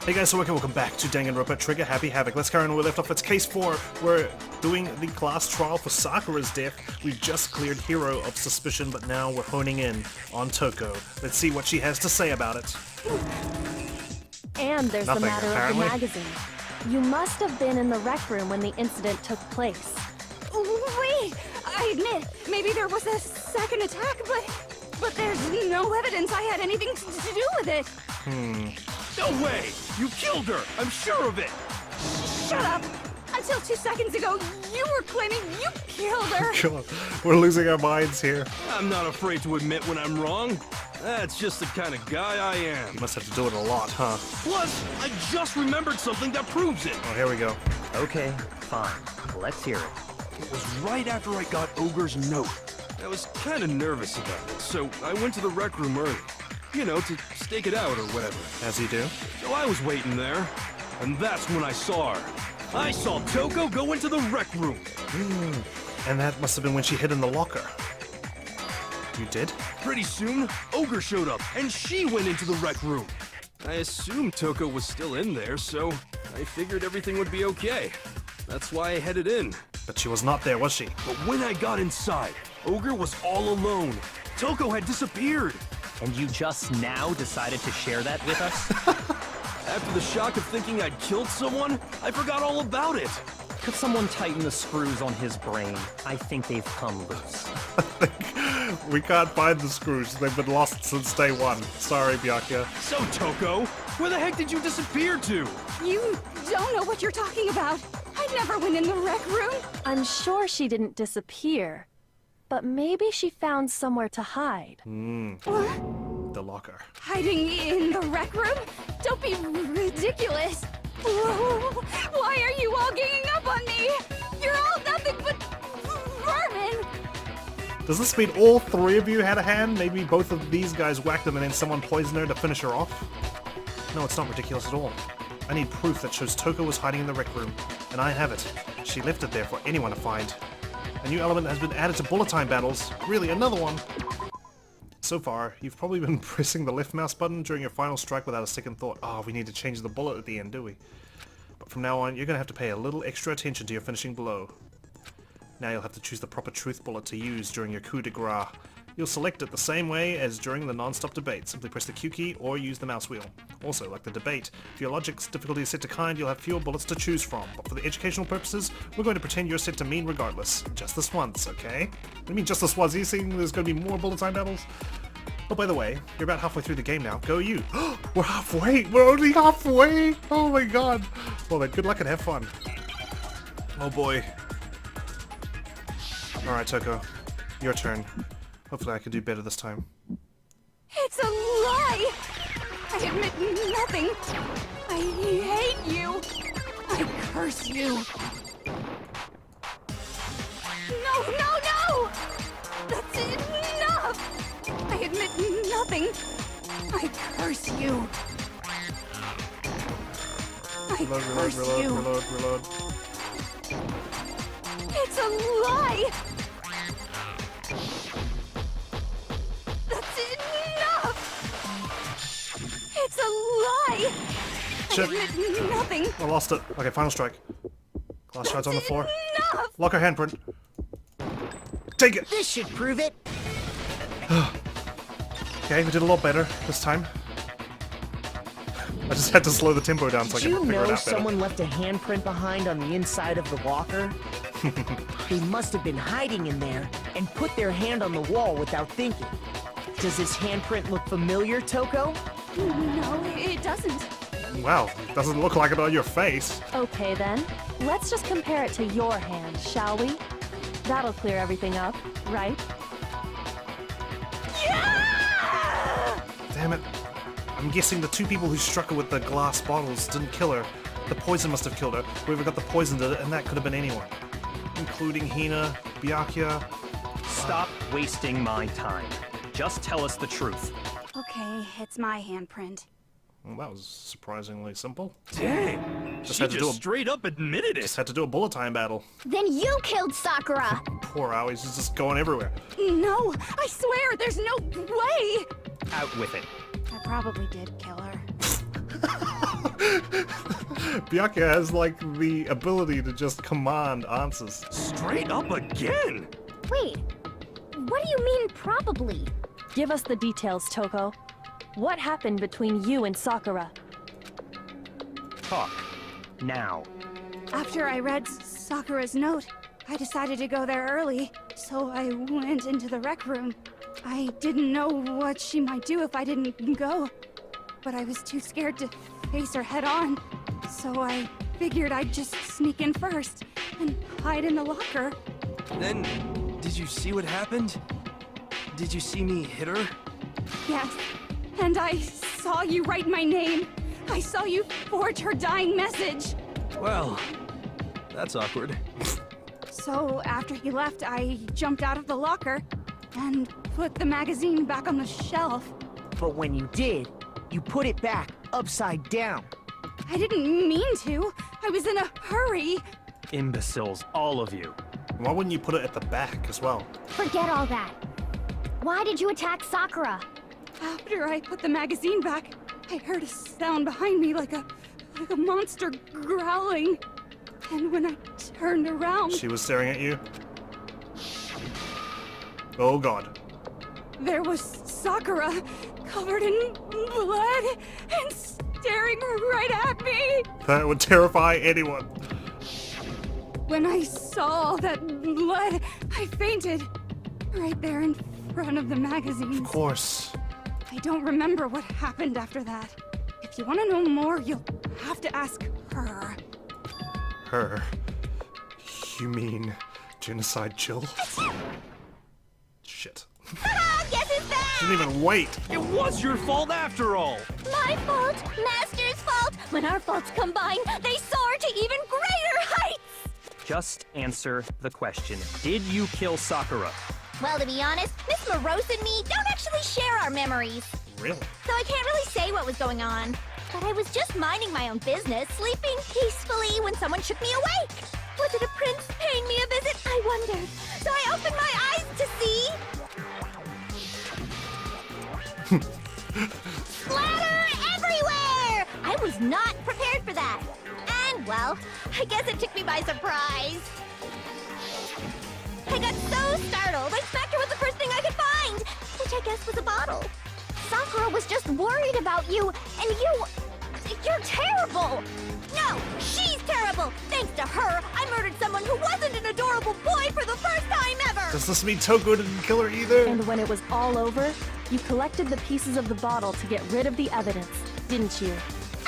Hey guys, so welcome back to Danganronpa Trigger Happy Havoc. Let's carry on where we left off. It's case 4. We're doing the class trial for Sakura's death. We've just cleared Hero of suspicion, but now we're honing in on Toko. Let's see what she has to say about it. And there's Nothing, the matter apparently. of the magazine. You must have been in the rec room when the incident took place. Wait! I admit, maybe there was a second attack, but there's no evidence I had anything to do with it. No way! You killed her! I'm sure of it! Shut up! Until 2 seconds ago, you were claiming you killed her! God, we're losing our minds here. I'm not afraid to admit when I'm wrong. That's just the kind of guy I am. You must have to do it a lot, huh? Plus, I just remembered something that proves it. Oh, here we go. Okay, fine. Let's hear it. It was right after I got Ogre's note. I was kind of nervous about it, so I went to the rec room early. You know, to stake it out or whatever. As you do. So I was waiting there, and that's when I saw her. I saw Toko go into the rec room. And that must have been when she hid in the locker. You did? Pretty soon, Ogre showed up, and she went into the rec room. I assumed Toko was still in there, so I figured everything would be okay. That's why I headed in. But she was not there, was she? But when I got inside, Ogre was all alone. Toko had disappeared. And you just now decided to share that with us? After the shock of thinking I'd killed someone, I forgot all about it. Could someone tighten the screws on his brain? I think they've come loose. We can't find the screws. They've been lost since day one. Sorry, Byakuya. So, Toko, where the heck did you disappear to? You don't know what you're talking about. I never went in the rec room. I'm sure she didn't disappear, but maybe she found somewhere to hide. What? The locker. Hiding in the rec room? Don't be ridiculous. Whoa. Why are you all ganging up on me? You're all nothing but vermin. Does this mean all three of you had a hand? Maybe both of these guys whacked them and then someone poisoned her to finish her off? No, it's not ridiculous at all. I need proof that shows Toko was hiding in the rec room, and I have it. She left it there for anyone to find. A new element has been added to bullet time battles. Really, another one. So far, you've probably been pressing the left mouse button during your final strike without a second thought. Oh, we need to change the bullet at the end, do we? But from now on, you're going to have to pay a little extra attention to your finishing blow. Now you'll have to choose the proper truth bullet to use during your coup de grace. You'll select it the same way as during the non-stop debate. Simply press the Q key or use the mouse wheel. Also, like the debate, if your logic's difficulty is set to kind, you'll have fewer bullets to choose from. But for the educational purposes, we're going to pretend you're set to mean regardless. Just this once, okay? What do you mean just this once? Are you saying there's going to be more bullet time battles? Oh, by the way, you're about halfway through the game now. Go you. We're halfway! We're only halfway! Oh my god! Well then, good luck and have fun. Oh boy. Alright, Toko. Your turn. Hopefully I can do better this time. It's a lie. I admit nothing. I hate you. I curse you. No! That's enough. I admit nothing. I curse you. I curse you. Reload. It's a lie. That's enough. It's a lie. Shit. I admit nothing. I lost it. Okay, final strike. Glass shards on the floor. Enough. Lock her handprint. Take it! This should prove it. Okay, we did a lot better this time. I just had to slow the tempo down so I Did could you figure it know out better. someone left a handprint behind on the inside of the locker? They must have been hiding in there and put their hand on the wall without thinking. Does this handprint look familiar, Toko? No, it doesn't. Wow, doesn't look like it on your face. Okay then, let's just compare it to your hand, shall we? That'll clear everything up, right? Yeah! Damn it. I'm guessing the two people who struck her with the glass bottles didn't kill her. The poison must have killed her. Whoever got the poison did it, and that could have been anyone. Including Hina, Byakuya. Stop wasting my time. Just tell us the truth. Okay, it's my handprint. Well, that was surprisingly simple. Dang, Just she had to do just a- straight up admitted Just it. had to do a bullet time battle. Then you killed Sakura! Poor Aoi, he's just going everywhere. No, I swear, there's no way! Out with it. I probably did kill her. Byakuya has, like, the ability to just command answers. Straight up again? Wait, what do you mean probably? Give us the details, Toko. What happened between you and Sakura? Talk. Now. After I read Sakura's note, I decided to go there early, so I went into the rec room. I didn't know what she might do if I didn't go, but I was too scared to face her head on, so I figured I'd just sneak in first and hide in the locker. Then, did you see what happened? Did you see me hit her? Yes, and I saw you write my name. I saw you forge her dying message. Well, that's awkward. So after he left, I jumped out of the locker and put the magazine back on the shelf. But when you did, you put it back upside down. I didn't mean to. I was in a hurry. Imbeciles, all of you. Why wouldn't you put it at the back as well? Forget all that. Why did you attack Sakura? After I put the magazine back, I heard a sound behind me like a monster growling. And when I turned around, She was staring at you? Oh god. there was Sakura, covered in blood and staring right at me. That would terrify anyone. When I saw all that blood, I fainted. Right there in front of the magazine. Of course. I don't remember what happened after that. If you want to know more, you'll have to ask her. Her. You mean Genocide Jill? Shit. Guess who's back? She didn't even wait. It was your fault after all! My fault, Master's fault. When our faults combine, they soar to even greater heights. Just answer the question. Did you kill Sakura? Well, to be honest, Miss Morose and me don't actually share our memories. Really? So I can't really say what was going on. But I was just minding my own business, sleeping peacefully when someone shook me awake. Was it a prince paying me a visit? I wondered. So I opened my eyes to see... Splatter everywhere! I was not prepared for that. And, well, I guess it took me by surprise. I got so startled, I smacked her with the first thing I could find, which I guess was a bottle. Sakura was just worried about you, and you're terrible! No, she's terrible! Thanks to her, I murdered someone who wasn't an adorable boy for the first time ever! Does this mean Toko didn't kill her either? And when it was all over, you collected the pieces of the bottle to get rid of the evidence, didn't you?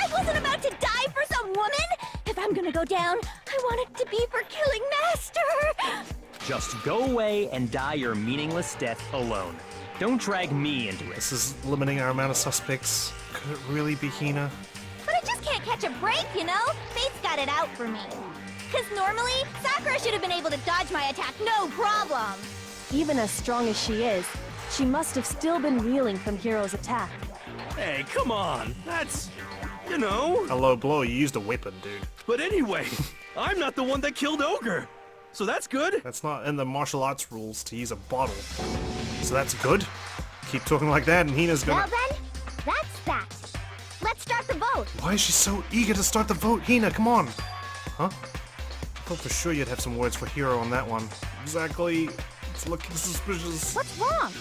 I wasn't about to die for some woman! If I'm gonna go down, I want it to be for killing Master! Just go away and die your meaningless death alone. Don't drag me into it. This is limiting our amount of suspects. Could it really be Hina? But I just can't catch a break, you know? Fate's got it out for me. Cause normally, Sakura should have been able to dodge my attack, no problem! Even as strong as she is, she must have still been reeling from Hiro's attack. Hey, come on! That's... you know... A low blow, you used a weapon, dude. But anyway, I'm not the one that killed Ogre! So that's good? That's not in the martial arts rules to use a bottle. So that's good? Keep talking like that and Hina's gonna... Well then, that's that. Let's start the vote. Why is she so eager to start the vote? Hina, come on! Huh? I thought for sure you'd have some words for Hiro on that one. Exactly. It's looking suspicious. What's wrong?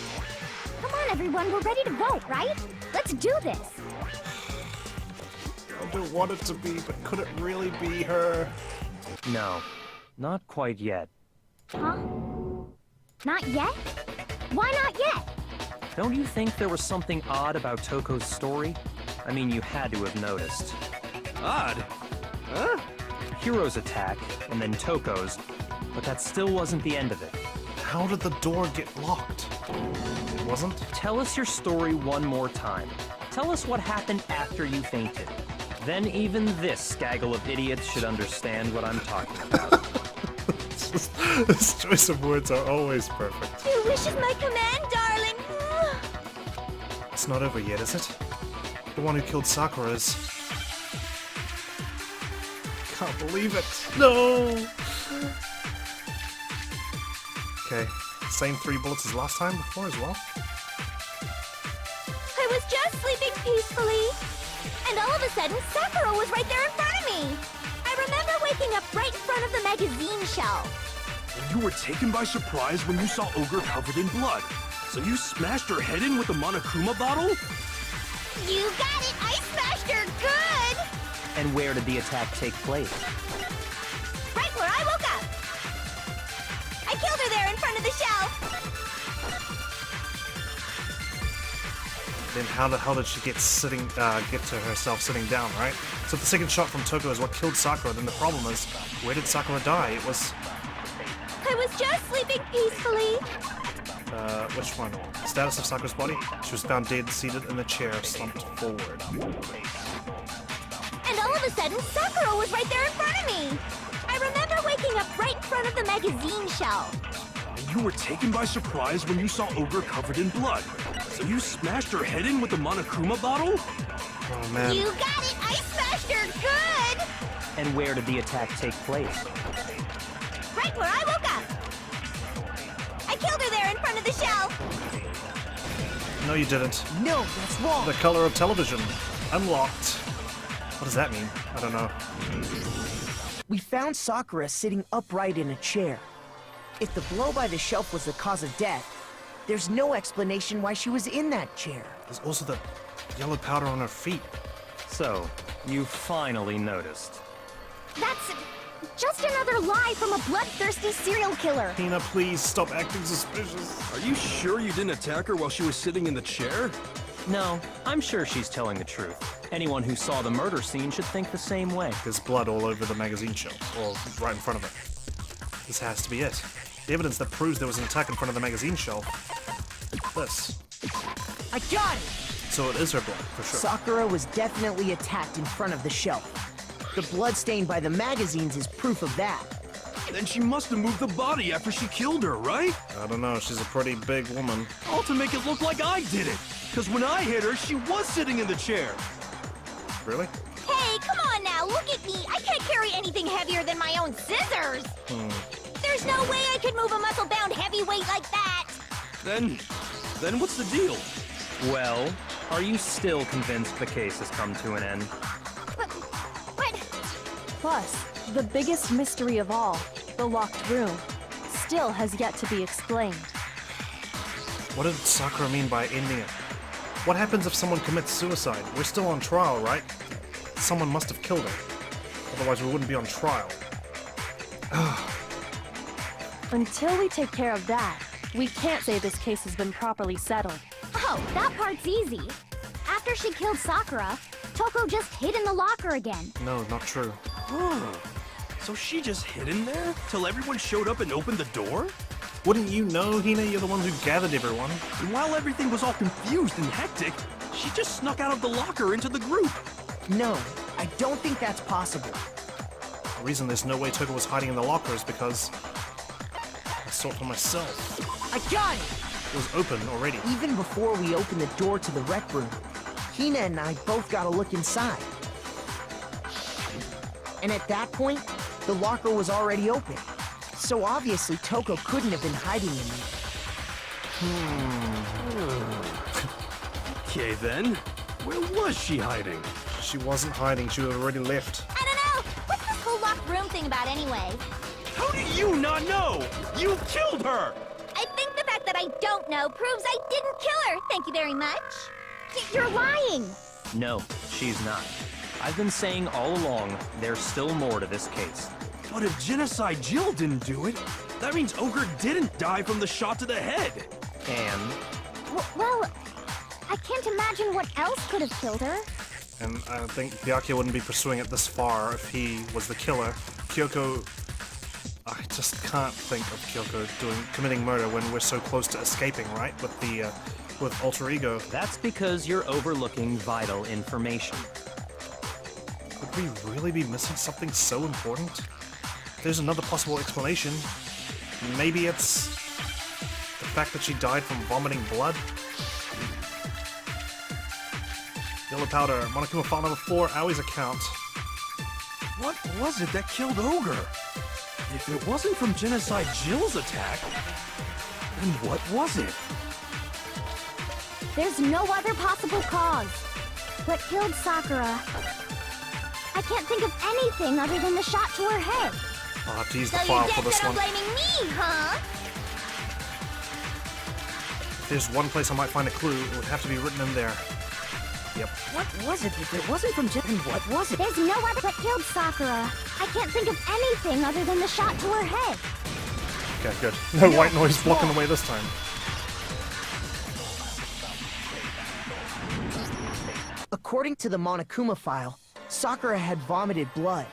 Come on everyone, we're ready to vote, right? Let's do this. I don't want it to be, but could it really be her? No, not quite yet. Huh? Not yet? Why not yet? Don't you think there was something odd about Toko's story? I mean, you had to have noticed. Odd? Huh? Hiro's attack, and then Toko's, but that still wasn't the end of it. How did the door get locked? It wasn't? Tell us your story one more time. Tell us what happened after you fainted. Then even this gaggle of idiots should understand what I'm talking about. This choice of words are always perfect. Your wish is my command, darling. It's not over yet, is it? The one who killed Sakura is... Can't believe it. No! Okay, same 3 bullets as last time before as well. I was just sleeping peacefully. And all of a sudden, Sakura was right there in front of me. shell. You were taken by surprise when you saw Ogre covered in blood. So you smashed her head in with the Monokuma bottle? You got it! I smashed her good! And where did the attack take place? Right where I woke up! I killed her there in front of the shelf! Then how the hell did she get to herself sitting down, right? So if the second shot from Toko is what killed Sakura, then the problem is, where did Sakura die? It was... I was just sleeping peacefully. Which one? Status of Sakura's body? She was found dead, seated in a chair, slumped forward. And all of a sudden, Sakura was right there in front of me. I remember waking up right in front of the magazine shelf. You were taken by surprise when you saw Ogre covered in blood. So you smashed her head in with the Monokuma bottle? Oh man. You got it! I smashed her good! And where did the attack take place? Right where I woke up. I killed her there in front of the shelf. No, you didn't. No, that's wrong. The color of television. Unlocked. What does that mean? I don't know. We found Sakura sitting upright in a chair. If the blow by the shelf was the cause of death, there's no explanation why she was in that chair. There's also the yellow powder on her feet. So, you finally noticed. That's just another lie from a bloodthirsty serial killer. Hina, please stop acting suspicious. Are you sure you didn't attack her while she was sitting in the chair? No, I'm sure she's telling the truth. Anyone who saw the murder scene should think the same way. There's blood all over the magazine shelf, or right in front of it. This has to be it. The evidence that proves there was an attack in front of the magazine shelf. This. I got it! So it is her blood, for sure. Sakura was definitely attacked in front of the shelf. The blood stained by the magazines is proof of that. Then she must have moved the body after she killed her, right? I don't know, she's a pretty big woman. All to make it look like I did it. Because when I hit her, she was sitting in the chair. Really? Hey, come on now, look at me. I can't carry anything heavier than my own scissors. There's no way I could move a muscle-bound heavyweight like that. Then what's the deal? Well, are you still convinced the case has come to an end? But Plus, the biggest mystery of all, the locked room, still has yet to be explained. What did Sakura mean by ending it? What happens if someone commits suicide? We're still on trial, right? Someone must have killed her. Otherwise we wouldn't be on trial. Until we take care of that, we can't say this case has been properly settled. oh, that part's easy. After she killed Sakura, Toko just hid in the locker again. No, not true. So she just hid in there till everyone showed up and opened the door? Wouldn't you know, Hina? You're the one who gathered everyone. And while everything was all confused and hectic, she just snuck out of the locker into the group. No, I don't think that's possible. The reason there's no way Toko was hiding in the locker is because I saw it for myself. I got it! It was open already. Even before we opened the door to the rec room, Hina and I both got a look inside. And at that point, the locker was already open. So obviously Toko couldn't have been hiding in there. Okay then, where was she hiding? She wasn't hiding, she had already left. I don't know. What's this whole locked room thing about anyway? How do you not know? You killed her! I think the fact that I don't know proves I didn't kill her. Thank you very much. You're lying. No, she's not. I've been saying all along, there's still more to this case. But if Genocide Jill didn't do it, that means Ogre didn't die from the shot to the head. And Well, I can't imagine what else could have killed her. And I think Byakuya wouldn't be pursuing it this far if he was the killer. Kyoko... I just can't think of Kyoko committing murder when we're so close to escaping, right? With Alter Ego. that's because you're overlooking vital information. Could we really be missing something so important? There's another possible explanation. Maybe it's the fact that she died from vomiting blood? Yellow powder, Monokuma file number 4, Aoi's account. What was it that killed Ogre? If it wasn't from Genocide Jill's attack, then what was it? There's no other possible cause. What killed Sakura? I can't think of anything other than the shot to her head. I'll have to use the So you file for guess this that I'm one. blaming me, huh? If there's one place I might find a clue, it would have to be written in there. Yep. What was it? If it wasn't from Japan, what was it? There's no other that killed Sakura. I can't think of anything other than the shot to her head. Okay, good. No white noise blocking the way this time. According to the Monokuma file, Sakura had vomited blood.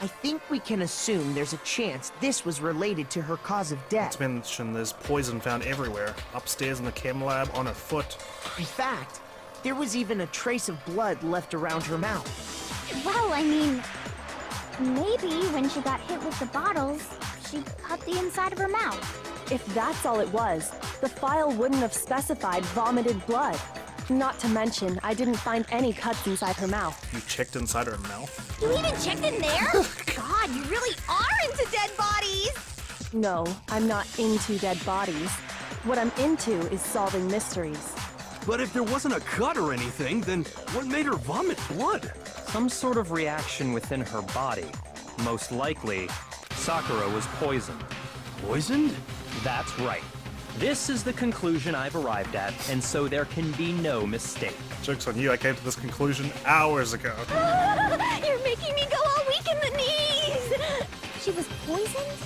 I think we can assume there's a chance this was related to her cause of It's death. mentioned there's poison found everywhere. Upstairs in the chem lab, on her foot. In fact, there was even a trace of blood left around her mouth. Well, I mean, maybe when she got hit with the bottles, she cut the inside of her mouth. If that's all it was, the file wouldn't have specified vomited blood. Not to mention, I didn't find any cuts inside her mouth. You checked inside her mouth? You even checked in there? God, you really are into dead bodies! No, I'm not into dead bodies. What I'm into is solving mysteries. But if there wasn't a cut or anything, then what made her vomit blood? Some sort of reaction within her body. Most likely, Sakura was poisoned. Poisoned? That's right. This is the conclusion I've arrived at, and so there can be no mistake. Joke's on you, I came to this conclusion hours ago. You're making me go all weak in the knees! She was poisoned?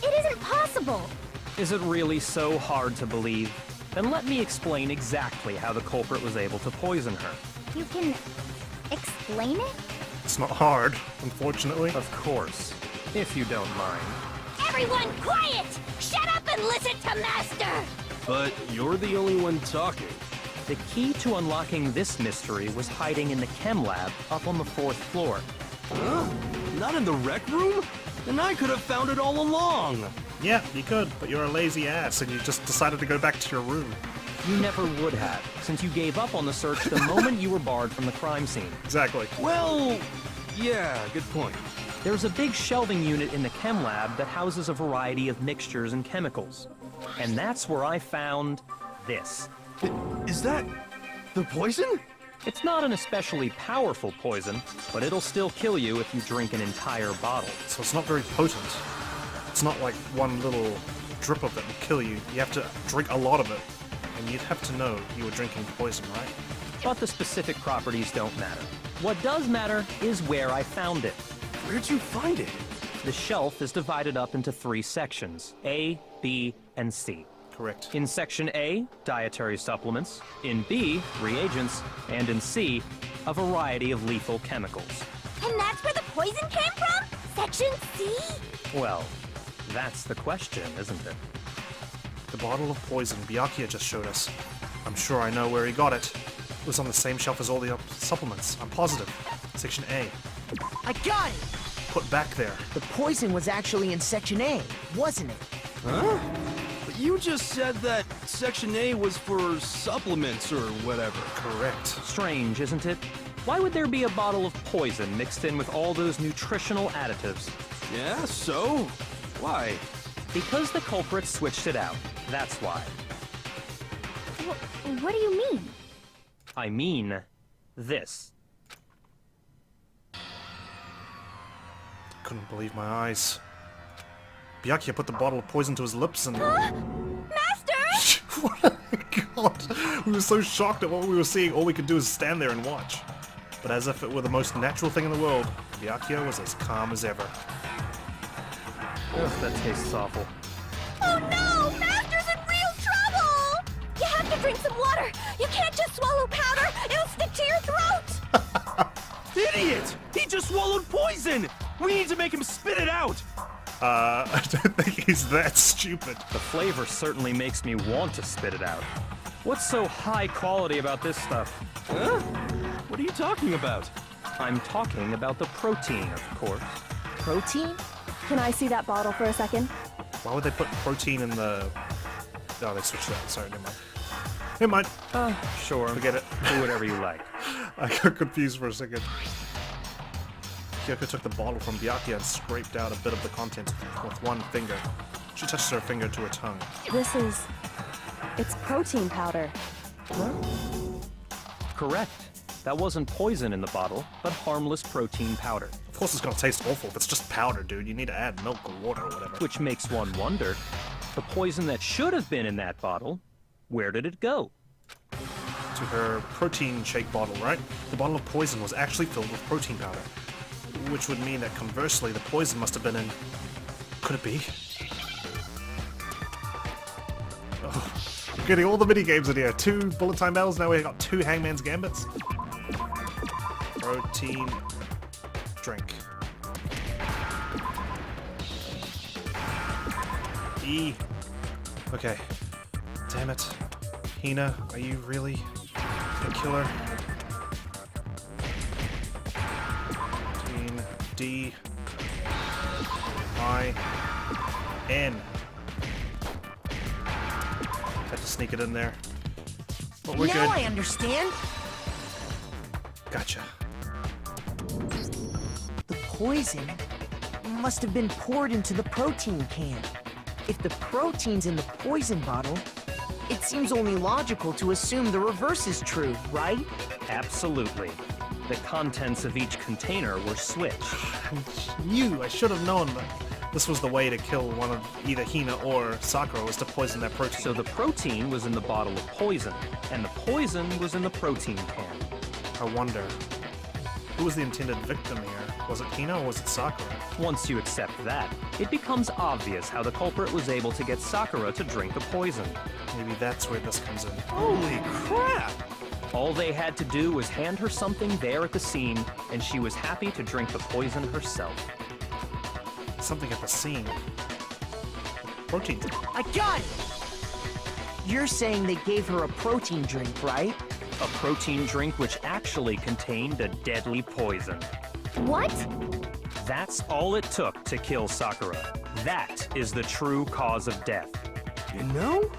It isn't possible! Is it really so hard to believe? Then let me explain exactly how the culprit was able to poison her. You can explain it? It's not hard, unfortunately. Of course, if you don't mind. Everyone quiet! Shut up and listen to Master! But you're the only one talking. The key to unlocking this mystery was hiding in the chem lab up on the 4th floor. Huh? Not in the rec room? Then I could have found it all along. Yeah, you could, but you're a lazy ass and you just decided to go back to your room. You never would have, since you gave up on the search the moment you were barred from the crime scene. Exactly. Well, yeah, good point. There's a big shelving unit in the chem lab that houses a variety of mixtures and chemicals. And that's where I found this. Is that the poison? It's not an especially powerful poison, but it'll still kill you if you drink an entire bottle. So it's not very potent. It's not like one little drip of it will kill you. You have to drink a lot of it. And you'd have to know you were drinking poison, right? But the specific properties don't matter. What does matter is where I found it. Where'd you find it? The shelf is divided up into 3 sections, A, B, and C. Correct. In Section A, dietary supplements. In B, reagents. And in C, a variety of lethal chemicals. And that's where the poison came from? Section C? Well, that's the question, isn't it? The bottle of poison Byakuya just showed us. I'm sure I know where he got it. It was on the same shelf as all the supplements. I'm positive. Section A. I got it! Put back there. The poison was actually in Section A, wasn't it? Huh? But you just said that Section A was for supplements or whatever. Correct. Strange, isn't it? Why would there be a bottle of poison mixed in with all those nutritional additives? Yeah, so? Why? Because the culprit switched it out. That's why. What do you mean? I mean, this. Couldn't believe my eyes. Byakuya put the bottle of poison to his lips and... Master! Oh my god! We were so shocked at what we were seeing, all we could do is stand there and watch. But as if it were the most natural thing in the world, Byakuya was as calm as ever. Ugh, that tastes awful. Oh no! Master's in real trouble! You have to drink some water! You can't just swallow powder! It'll stick to your throat! Idiot! He just swallowed poison! We need to make him spit it out! I don't think he's that stupid. The flavor certainly makes me want to spit it out. What's so high quality about this stuff? Huh? What are you talking about? I'm talking about the protein, of course. Protein? Can I see that bottle for a second? Why would they put protein in the... Oh, they switched that. Sorry, never mind. Never mind. Sure. Forget it. Do whatever you like. I got confused for a second. Kyoko took the bottle from Byakuya and scraped out a bit of the contents with one finger. She touched her finger to her tongue. This is... It's protein powder. Correct. That wasn't poison in the bottle, but harmless protein powder. Of course it's gonna taste awful if it's just powder, dude. You need to add milk or water or whatever. Which makes one wonder, the poison that should have been in that bottle, where did it go? To her protein shake bottle, right? The bottle of poison was actually filled with protein powder. Which would mean that conversely, the poison must have been in... Could it be? Oh, we're getting all the mini-games in here. 2 bullet time battles, now we've got 2 Hangman's Gambits. Protein... drink. E. Okay. Damn it. Hina, are you really a killer? Protein D I N. Had to sneak it in there. But we're now good. I understand. Gotcha. The poison must have been poured into the protein can. If the protein's in the poison bottle, it seems only logical to assume the reverse is true, right? Absolutely. The contents of each container were switched. I should have known that this was the way to kill one of either Hina or Sakura, was to poison that protein. So the protein was in the bottle of poison, and the poison was in the protein can. I wonder, who was the intended victim here? Was it Hina or was it Sakura? Once you accept that, it becomes obvious how the culprit was able to get Sakura to drink the poison. Maybe that's where this comes in. Holy crap! All they had to do was hand her something there at the scene, and she was happy to drink the poison herself. Something at the scene. Protein. I got it! You're saying they gave her a protein drink, right? A protein drink which actually contained a deadly poison. What? That's all it took to kill Sakura. That is the true cause of death. You know,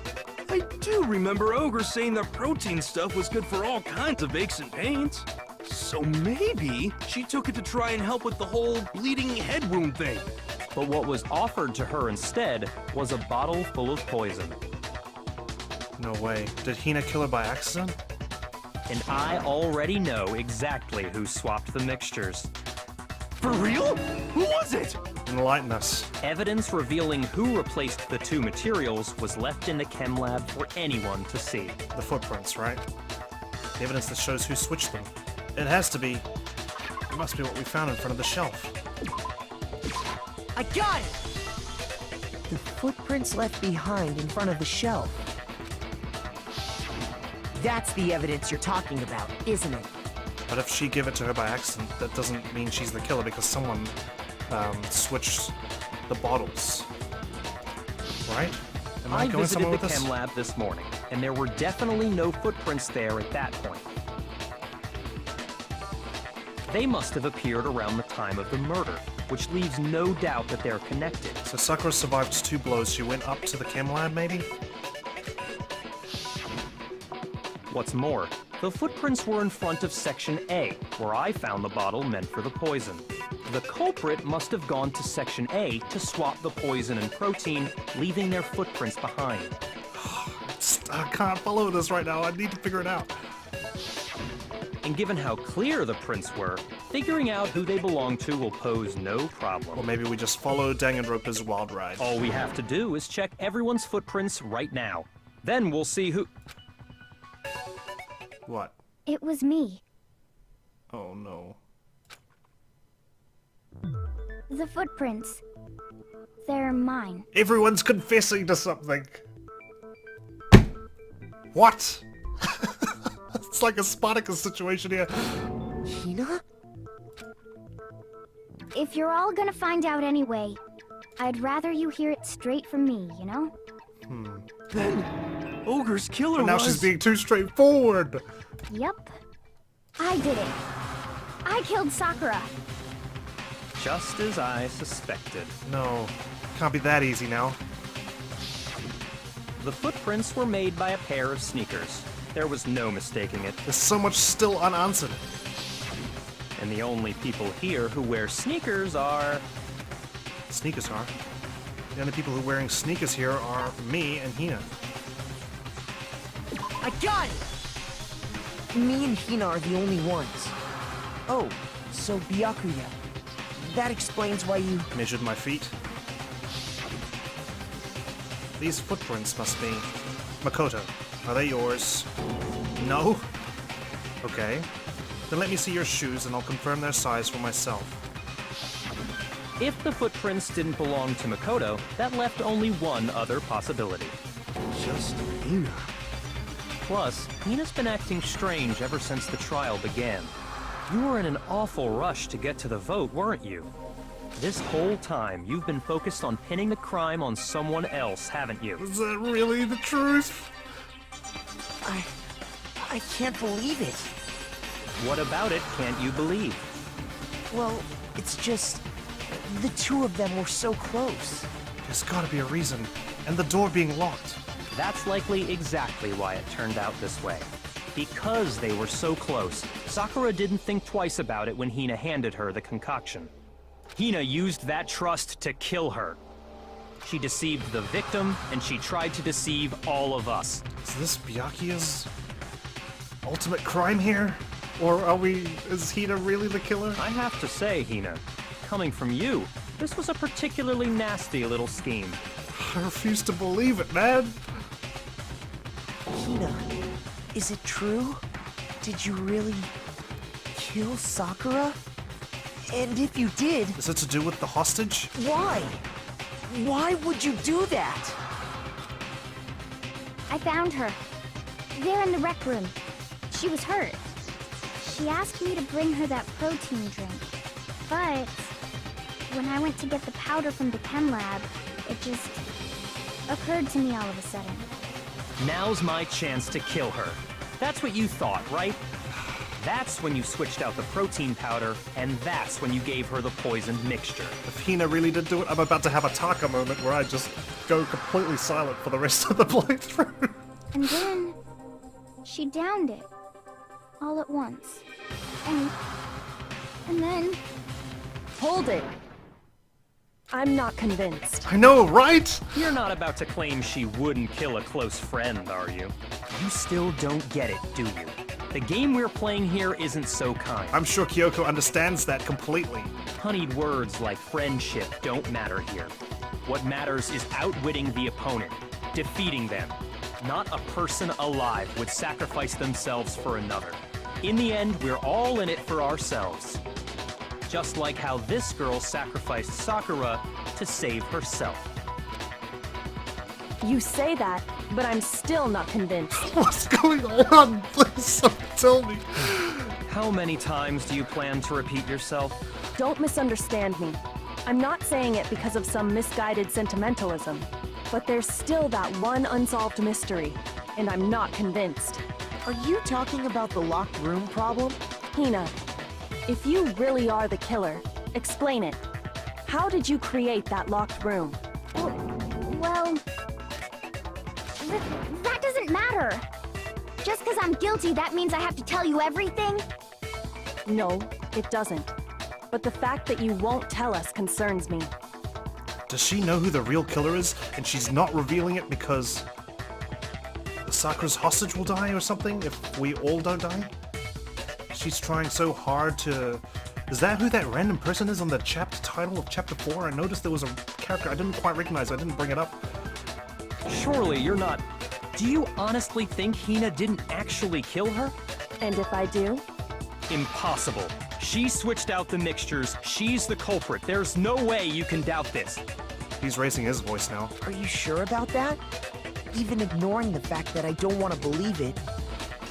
I do remember Ogre saying that protein stuff was good for all kinds of aches and pains. So maybe she took it to try and help with the whole bleeding head wound thing. But what was offered to her instead was a bottle full of poison. No way. Did Hina kill her by accident? And I already know exactly who swapped the mixtures. For real? Who was it? Enlighten us. Evidence revealing who replaced the 2 materials was left in the chem lab for anyone to see. The footprints, right? The evidence that shows who switched them. It has to be... It must be what we found in front of the shelf. I got it! The footprints left behind in front of the shelf. That's the evidence you're talking about, isn't it? But if she gave it to her by accident, that doesn't mean she's the killer because someone switched the bottles. Right? Am I I going visited somewhere the with this? chem lab this morning, and there were definitely no footprints there at that point. They must have appeared around the time of the murder, which leaves no doubt that they're connected. So Sakura survived 2 blows. She went up to the chem lab, maybe? What's more, the footprints were in front of Section A, where I found the bottle meant for the poison. The culprit must have gone to Section A to swap the poison and protein, leaving their footprints behind. I can't follow this right now. I need to figure it out. And given how clear the prints were, figuring out who they belong to will pose no problem. Or maybe we just follow Danganronpa's wild ride. All we have to do is check everyone's footprints right now. Then we'll see who... What? It was me. Oh no. The footprints. They're mine. Everyone's confessing to something. What? It's like a Spartacus situation here. Hina? If you're all gonna find out anyway, I'd rather you hear it straight from me, you know? Then Ogre's killer And now was... she's being too straightforward. Yep. I did it. I killed Sakura. Just as I suspected. No, can't be that easy now. The footprints were made by a pair of sneakers. There was no mistaking it. There's so much still unanswered. And the only people here who wear sneakers are... Sneakers are. The only people who are wearing sneakers here are me and Hina. I got it! Me and Hina are the only ones. Oh, so Byakuya. That explains why you... Measured my feet. These footprints must be... Makoto, are they yours? No? Okay. Then let me see your shoes and I'll confirm their size for myself. If the footprints didn't belong to Makoto, that left only one other possibility. Just Hina. Plus, Hina's been acting strange ever since the trial began. You were in an awful rush to get to the vote, weren't you? This whole time, you've been focused on pinning the crime on someone else, haven't you? Is that really the truth? I can't believe it. What about it can't you believe? Well, it's just... the two of them were so close. There's gotta be a reason. And the door being locked. That's likely exactly why it turned out this way. Because they were so close, Sakura didn't think twice about it when Hina handed her the concoction. Hina used that trust to kill her. She deceived the victim, and she tried to deceive all of us. Is this Byakuya's ultimate crime here? Or is Hina really the killer? I have to say, Hina, coming from you, this was a particularly nasty little scheme. I refuse to believe it, man. Hina, is it true? Did you really kill Sakura? And if you did, Is it to do with the hostage? why? Why would you do that? I found her. There in the rec room. She was hurt. She asked me to bring her that protein drink. But when I went to get the powder from the chem lab, it just occurred to me all of a sudden. Now's my chance to kill her. That's what you thought, right? That's when you switched out the protein powder, and that's when you gave her the poisoned mixture. If Hina really did do it, I'm about to have a Taka moment where I just go completely silent for the rest of the playthrough. And then she downed it all at once. And then Hold it. I'm not convinced. I know, right? You're not about to claim she wouldn't kill a close friend, are you? You still don't get it, do you? The game we're playing here isn't so kind. I'm sure Kyoko understands that completely. Honeyed words like friendship don't matter here. What matters is outwitting the opponent, defeating them. Not a person alive would sacrifice themselves for another. In the end, we're all in it for ourselves. Just like how this girl sacrificed Sakura to save herself. You say that, but I'm still not convinced. What's going on? Please someone tell me. How many times do you plan to repeat yourself? Don't misunderstand me. I'm not saying it because of some misguided sentimentalism, but there's still that one unsolved mystery, and I'm not convinced. Are you talking about the locked room problem? Hina, if you really are the killer, explain it. How did you create that locked room? well, that doesn't matter. Just because I'm guilty, that means I have to tell you everything? No, it doesn't. But the fact that you won't tell us concerns me. Does she know who the real killer is, and she's not revealing it because Sakura's hostage will die or something if we all don't die? She's trying so hard to... Is that who that random person is on the chapter title of Chapter 4? I noticed there was a character I didn't quite recognize. I didn't bring it up. Surely you're not... Do you honestly think Hina didn't actually kill her? And if I do? Impossible. She switched out the mixtures. She's the culprit. There's no way you can doubt this. He's raising his voice now. Are you sure about that? Even ignoring the fact that I don't want to believe it,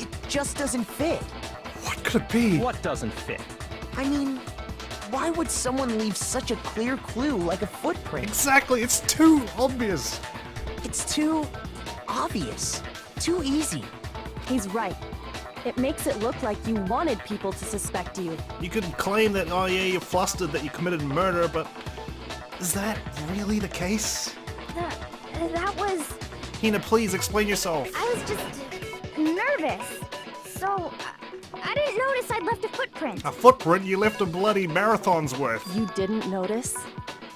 it just doesn't fit. What could it be? What doesn't fit? I mean, why would someone leave such a clear clue like a footprint? Exactly, it's too obvious. It's too obvious. Too easy. He's right. It makes it look like you wanted people to suspect you. You could claim that, oh yeah, you're flustered that you committed murder, but is that really the case? That was... Hina, please explain yourself. I was just nervous. So, I didn't notice I'd left a footprint. A footprint? You left a bloody marathon's worth. You didn't notice?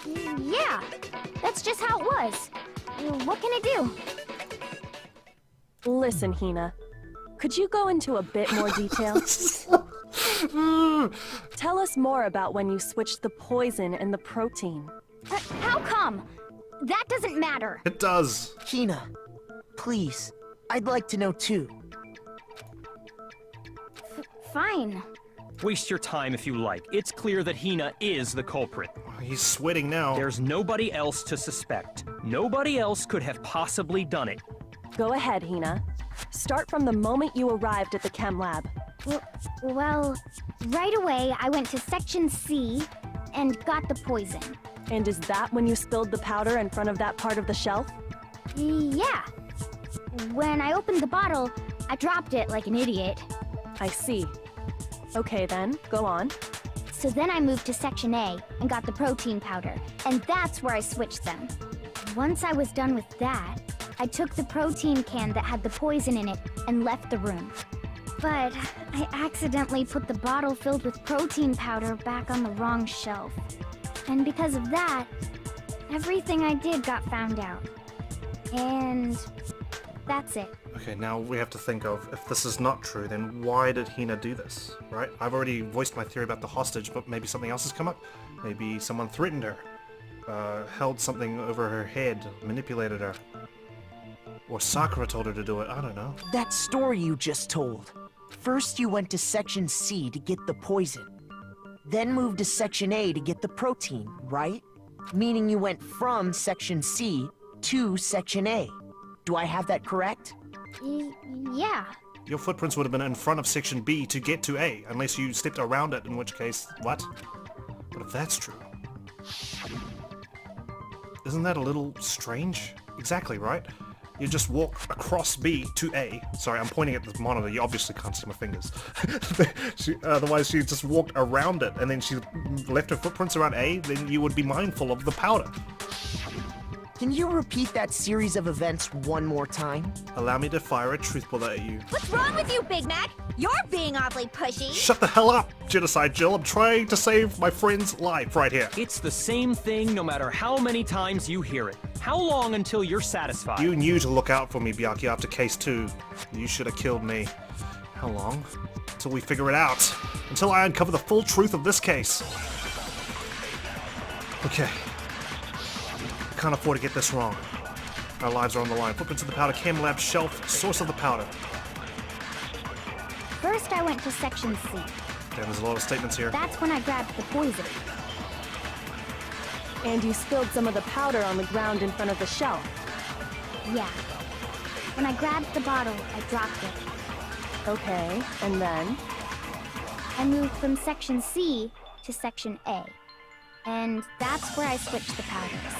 Yeah, that's just how it was. What can I do? Listen, Hina. Could you go into a bit more detail? Tell us more about when you switched the poison and the protein. How come? That doesn't matter. It does. Hina, please. I'd like to know too. Fine. Waste your time if you like. It's clear that Hina is the culprit. He's sweating now. There's nobody else to suspect. Nobody else could have possibly done it. Go ahead, Hina. Start from the moment you arrived at the chem lab. Well, right away I went to Section C and got the poison. And is that when you spilled the powder in front of that part of the shelf? Yeah. When I opened the bottle, I dropped it like an idiot. I see. Okay then, go on. So then I moved to Section A and got the protein powder, and that's where I switched them. Once I was done with that, I took the protein can that had the poison in it and left the room. But I accidentally put the bottle filled with protein powder back on the wrong shelf. And because of that, everything I did got found out. And that's it. Okay, now we have to think of, if this is not true, then why did Hina do this, right? I've already voiced my theory about the hostage, but maybe something else has come up. Maybe someone threatened her, held something over her head, manipulated her. Or Sakura told her to do it, I don't know. That story you just told. First you went to Section C to get the poison. Then moved to Section A to get the protein, right? Meaning you went from Section C to Section A. Do I have that correct? Yeah. Your footprints would have been in front of Section B to get to A, unless you stepped around it, in which case, what? But if that's true... Isn't that a little strange? Exactly, right? You just walk across B to A. Sorry, I'm pointing at the monitor. You obviously can't see my fingers. Otherwise, she just walked around it, and then she left her footprints around A, then you would be mindful of the powder. Can you repeat that series of events one more time? Allow me to fire a truth bullet at you. What's wrong with you, Big Mac? You're being awfully pushy. Shut the hell up, Genocide Jill. I'm trying to save my friend's life right here. It's the same thing no matter how many times you hear it. How long until you're satisfied? You knew to look out for me, Byakuya, after Case 2. You should have killed me. How long? Until we figure it out. Until I uncover the full truth of this case. Okay. I can't afford to get this wrong. Our lives are on the line. Footprints of the powder, chem lab, shelf, source of the powder. First I went to Section C. Damn, there's a lot of statements here. That's when I grabbed the poison. And you spilled some of the powder on the ground in front of the shelf. Yeah. When I grabbed the bottle, I dropped it. Okay, and then? I moved from Section C to Section A. And that's where I switched the powders.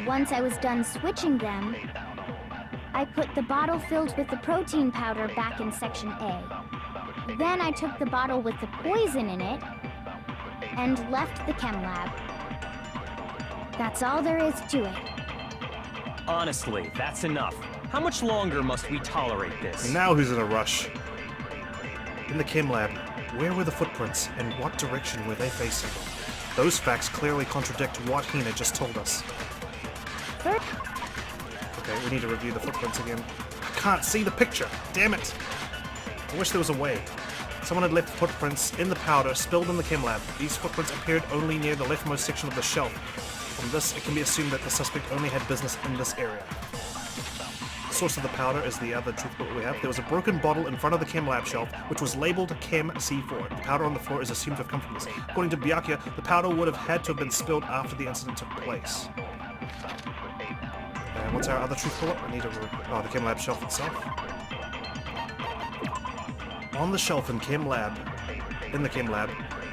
Once I was done switching them, I put the bottle filled with the protein powder back in Section A. Then I took the bottle with the poison in it and left the chem lab. That's all there is to it. Honestly, that's enough. How much longer must we tolerate this? Now who's in a rush? In the chem lab, where were the footprints and what direction were they facing? Those facts clearly contradict what Hina just told us. Okay, we need to review the footprints again. I can't see the picture. Damn it! I wish there was a way. Someone had left footprints in the powder spilled in the chem lab. These footprints appeared only near the leftmost section of the shelf. From this, it can be assumed that the suspect only had business in this area. The source of the powder is the other truth bullet we have. There was a broken bottle in front of the chem lab shelf, which was labeled Chem C4. The powder on the floor is assumed to have come from this. According to Byakuya, the powder would have had to have been spilled after the incident took place. And what's our other truth bullet? I need to... Oh, the chem lab shelf itself. On the shelf in the chem lab,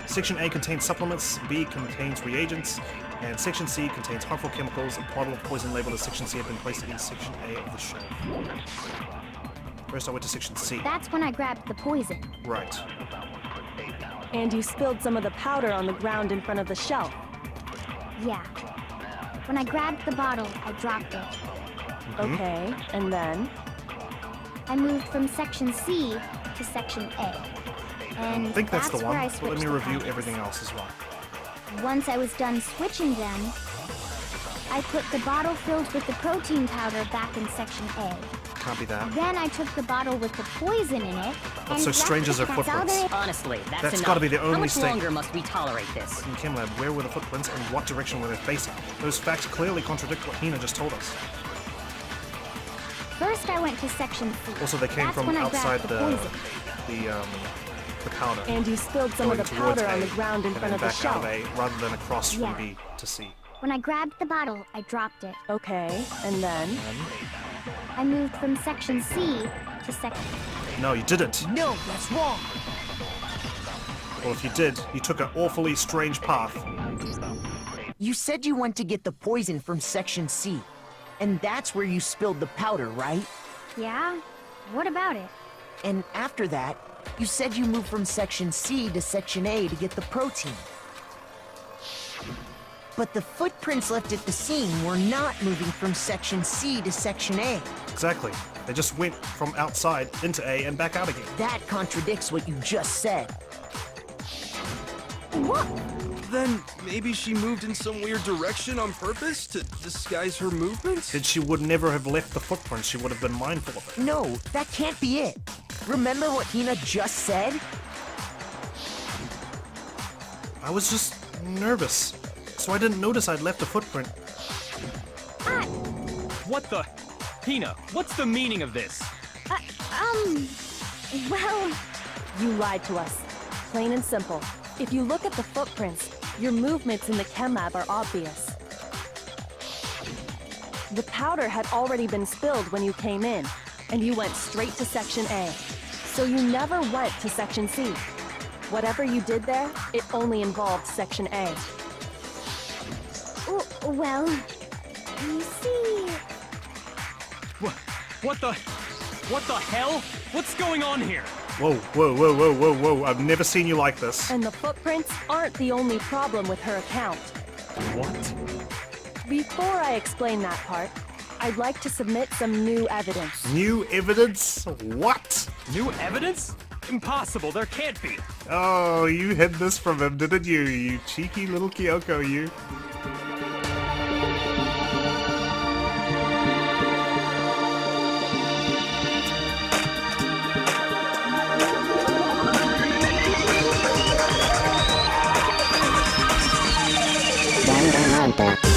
Section A contains supplements, B contains reagents, and Section C contains harmful chemicals. A bottle of poison labeled as Section C had been placed in Section A of the shelf. First I went to Section C. That's when I grabbed the poison. Right. And you spilled some of the powder on the ground in front of the shelf. Yeah. When I grabbed the bottle, I dropped it. Okay, and then? I moved from Section C to Section A. And I think that's the where I one, but let me switched the review powders. everything else as well. Once I was done switching them, I put the bottle filled with the protein powder back in Section A. Can't be that. Then I took the bottle with the poison in it. What's so strange as her that's all footprints? there is. Honestly, that's That's enough. gotta be the How only much thing. longer must we tolerate this? In Chem Lab, where were the footprints and what direction were they facing? Those facts clearly contradict what Hina just told us. First, I went to section C. Also, they came That's from when I outside grabbed the powder. And you spilled some of going the towards powder on A, the ground in and front then of the back out shelf. of A, rather than across from Yeah. B to C. When I grabbed the bottle, I dropped it. Okay, and then? I moved from section C to section... No, you didn't. No, that's wrong. Well, if you did, you took an awfully strange path. You said you went to get the poison from Section C. And that's where you spilled the powder, right? Yeah? What about it? And after that, you said you moved from Section C to Section A to get the protein. But the footprints left at the scene were not moving from Section C to Section A. Exactly. They just went from outside into A and back out again. That contradicts what you just said. What? Then maybe she moved in some weird direction on purpose to disguise her movements? Then she would never have left the footprints. She would have been mindful of it. No, that can't be it. Remember what Hina just said? I was just nervous, so I didn't notice I'd left a footprint. What the? Hina, what's the meaning of this? Well... You lied to us. Plain and simple. If you look at the footprints, your movements in the chem lab are obvious. The powder had already been spilled when you came in, and you went straight to Section A. So you never went to Section C. Whatever you did there, it only involved Section A. Well... You see... What the hell? What's going on here? Whoa, whoa, whoa, whoa, whoa, whoa. I've never seen you like this. And the footprints aren't the only problem with her account. What? Before I explain that part, I'd like to submit some new evidence. New evidence? What? New evidence? Impossible, there can't be. Oh, you hid this from him, didn't you? You cheeky little Kyoko, you. Danganronpa.